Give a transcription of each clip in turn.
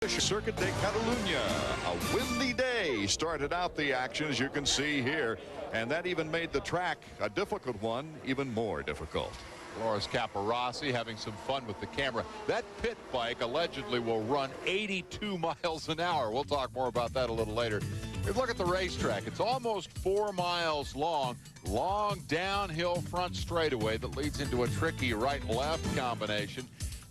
Circuit de Catalunya. A windy day started out the action, as you can see here, and that even made the track, a difficult one, even more difficult. Loris Capirossi having some fun with the camera. That pit bike allegedly will run 82 miles an hour. We'll talk more about that a little later. If you look at the racetrack, it's almost 4 miles long downhill front straightaway that leads into a tricky right-left combination.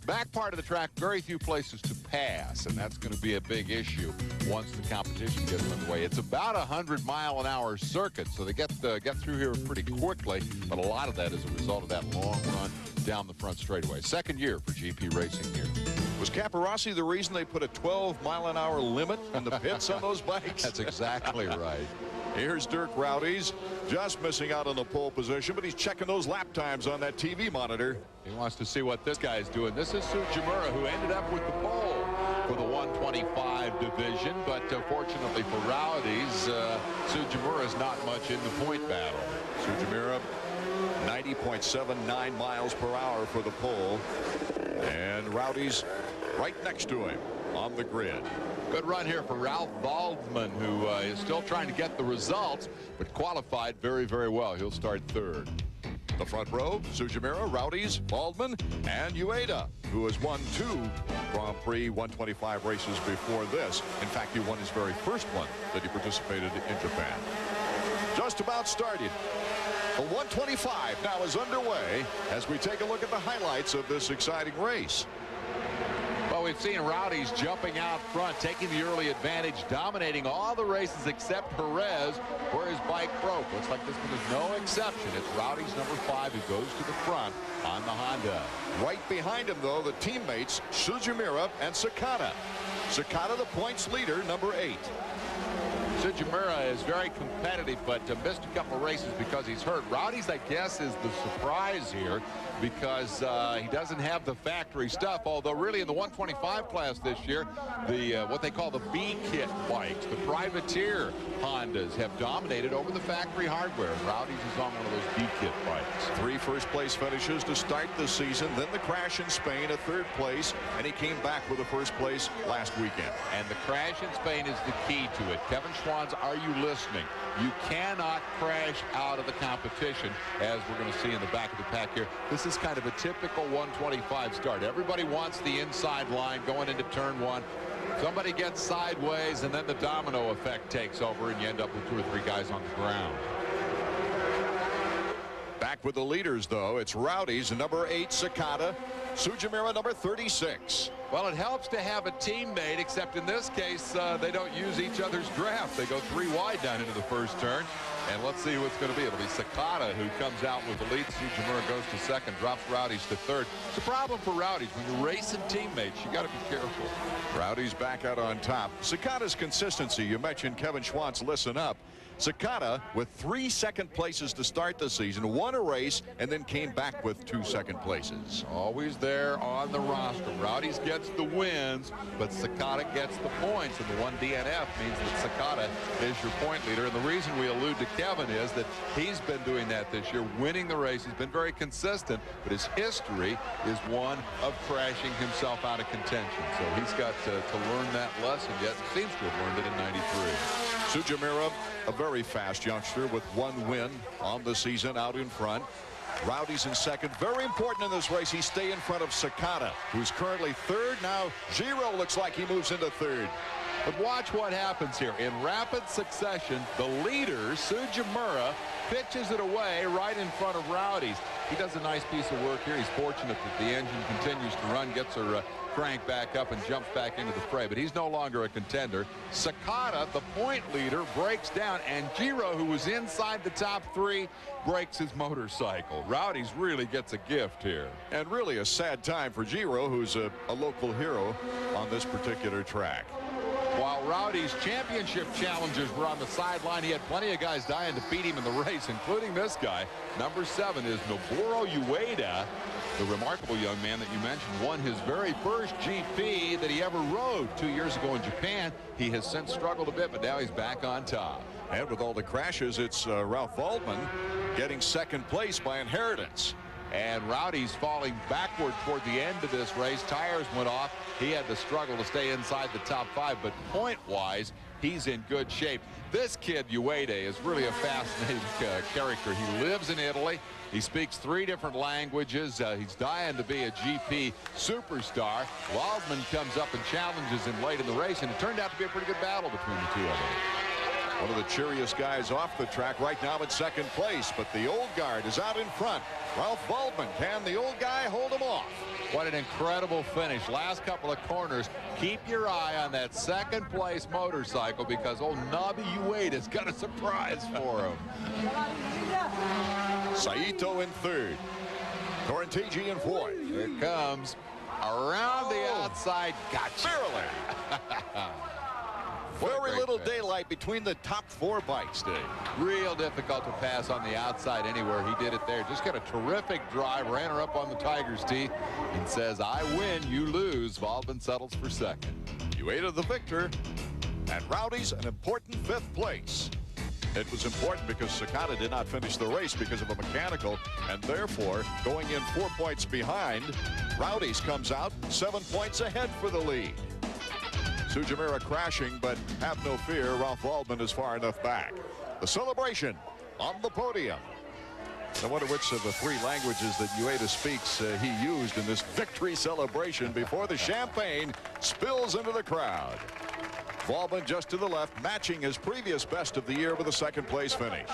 Back part of the track, very few places to pass, and that's going to be a big issue once the competition gets underway. It's about a 100-mile-an-hour circuit, so they get through here pretty quickly, but a lot of that is a result of that long run down the front straightaway. Second year for GP Racing here. Was Capirossi the reason they put a 12-mile-an-hour limit in the pits on those bikes? That's exactly right. Here's Dirk Rowdies, just missing out on the pole position, but he's checking those lap times on that TV monitor. He wants to see what this guy's doing. This is Tsujimura, who ended up with the pole for the 125 division, but fortunately for Rowdies, Tsujimura is not much in the point battle. Tsujimura, 90.79 miles per hour for the pole, and Rowdies right next to him on the grid. Good run here for Ralph Waldman, who is still trying to get the results, but qualified very, very well. He'll start third. The front row, Tsujimura, Rowdies, Waldman, and Ueda, who has won 2 Grand Prix 125 races before this. In fact, he won his very first one that he participated in Japan. Just about started. The 125 now is underway as we take a look at the highlights of this exciting race. Well, we've seen Rowdies jumping out front, taking the early advantage, dominating all the races except Jerez, where his bike broke. Looks like this one is no exception. It's Rowdies number 5 who goes to the front on the Honda. Right behind him, though, the teammates Tsujimura and Sakata. Sakata, the points leader, number 8. Tsujimura is very competitive, but missed a couple of races because he's hurt. Rowdies, I guess, is the surprise here because he doesn't have the factory stuff, although really in the 125 class this year, the what they call the B-kit bikes, the privateer Hondas, have dominated over the factory hardware. Rowdies is on one of those B-kit bikes. 3 first-place finishes to start the season, then the crash in Spain, a 3rd place, and he came back with a 1st place last weekend. And the crash in Spain is the key to it. Kevin Schwantz, are you listening? You cannot crash out of the competition, as we're going to see in the back of the pack here. This is kind of a typical 125 start. Everybody wants the inside line going into turn 1. Somebody gets sideways, and then the domino effect takes over, and you end up with 2 or 3 guys on the ground. Back with the leaders, though. It's Rowdies, number 8, Sakata. Tsujimura, number 36. Well, it helps to have a teammate, except in this case, they don't use each other's draft. They go 3 wide down into the first turn. And let's see who it's going to be. It'll be Sakata who comes out with the lead. Tsujimura goes to 2nd, drops Rowdies to 3rd. It's a problem for Rowdies. When you're racing teammates, you got to be careful. Rowdies back out on top. Sakata's consistency. You mentioned Kevin Schwantz, listen up. Sakata with 3 second places to start the season, won a race, and then came back with 2 second places. Always there on the roster. Rowdies gets the wins, but Sakata gets the points, and the 1 DNF means that Sakata is your point leader. And the reason we allude to Kevin is that he's been doing that this year, winning the race. He's been very consistent, but his history is one of crashing himself out of contention. So he's got to learn that lesson yet. Seems to have learned it in '93. Tsujimura, a very fast youngster with 1 win on the season out in front. Rowdies in 2nd. Very important in this race, he stay in front of Sakata, who's currently 3rd. Now Giro looks like he moves into 3rd. But watch what happens here. In rapid succession, the leader, Tsujimura, pitches it away right in front of Rowdies. He does a nice piece of work here. He's fortunate that the engine continues to run, gets her crank back up and jumps back into the fray, but he's no longer a contender. Sakata, the point leader, breaks down, and Giro, who was inside the top 3, breaks his motorcycle. Rowdies really gets a gift here. And really a sad time for Giro, who's a local hero on this particular track. While Rowdies' championship challengers were on the sideline, he had plenty of guys dying to beat him in the race, including this guy. Number 7 is Noboru Ueda. The remarkable young man that you mentioned won his very first GP that he ever rode 2 years ago in Japan. He has since struggled a bit, but now he's back on top. And with all the crashes, it's Ralph Waldman getting 2nd place by inheritance. And Rowdy's falling backward toward the end of this race. Tires went off. He had to struggle to stay inside the top 5, but point-wise, he's in good shape. This kid, Ueda, is really a fascinating character. He lives in Italy. He speaks 3 different languages. He's dying to be a GP superstar. Waldman comes up and challenges him late in the race, and it turned out to be a pretty good battle between the two of them. One of the cheeriest guys off the track right now in second place, but the old guard is out in front. Ralph Waldman, can the old guy hold him off? What an incredible finish. Last couple of corners. Keep your eye on that second place motorcycle because old Nabi Ueda's got a surprise for him. Saito in third. Torrentigi in fourth. Here it comes. Around the outside. Gotcha. Barely. Very little daylight between the top 4 bikes, Dave. Real difficult to pass on the outside anywhere. He did it there. Just got a terrific drive. Ran her up on the Tiger's teeth and says, I win, you lose. Waldman settles for second. Ueda the victor. And Rowdy's an important 5th place. It was important because Sakata did not finish the race because of a mechanical, and therefore, going in 4 points behind, Rowdy's comes out 7 points ahead for the lead. Sujimura crashing, but have no fear, Ralph Waldman is far enough back. The celebration on the podium. I wonder which of the 3 languages that Ueda speaks he used in this victory celebration before the champagne spills into the crowd. Waldman just to the left, matching his previous best of the year with a second place finish.